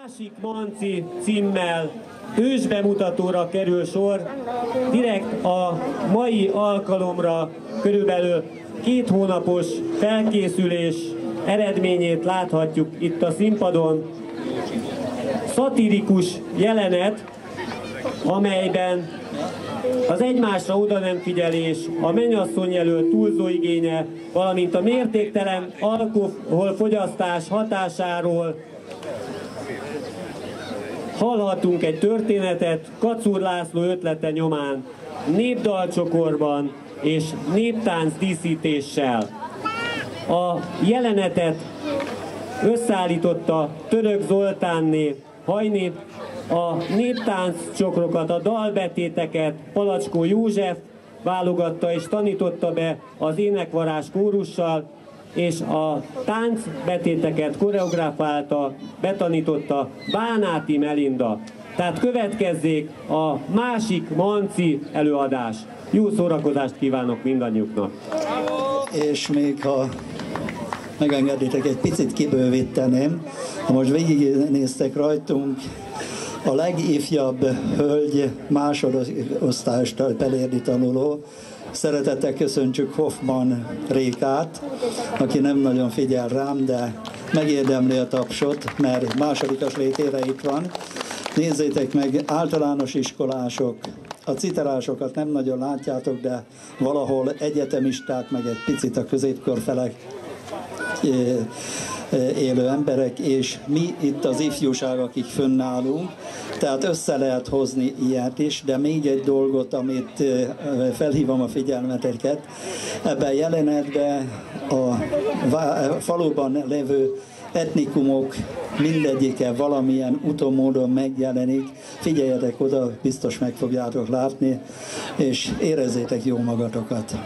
Másik Manci címmel ősbemutatóra kerül sor. Direkt a mai alkalomra körülbelül 2 hónapos felkészülés eredményét láthatjuk itt a színpadon. Szatirikus jelenet, amelyben az egymásra oda nem figyelés, a mennyasszony jelölt túlzó igénye, valamint a mértéktelen alkoholfogyasztás hatásáról hallhatunk egy történetet Kacúr László ötlete nyomán, népdalcsokorban és néptánc díszítéssel. A jelenetet összeállította Török Zoltánné Hajni, a néptánccsokrokat, a dalbetéteket Palacskó József válogatta és tanította be az énekvarázs kórussal, és a táncbetéteket koreografálta, betanította Bánáti Melinda. Tehát következzék a másik Manci előadás. Jó szórakozást kívánok mindannyiuknak! És még ha megengeditek, egy picit kibővíteném, ha most végignéztek rajtunk, a legifjabb hölgy másodosztályos belérdi tanuló. Szeretettel köszöntsük Hoffman Rékát, aki nem nagyon figyel rám, de megérdemli a tapsot, mert másodikas létére itt van. Nézzétek meg, általános iskolások, a citerásokat nem nagyon látjátok, de valahol egyetemisták, meg egy picit a középkor felek élő emberek, és mi itt az ifjúság, akik fönnállunk, tehát össze lehet hozni ilyet is, de még egy dolgot, amit felhívom a figyelmeteket, ebben jelenetben a faluban levő etnikumok mindegyike valamilyen utómódon megjelenik. Figyeljetek oda, biztos meg fogjátok látni, és érezzétek jó magatokat.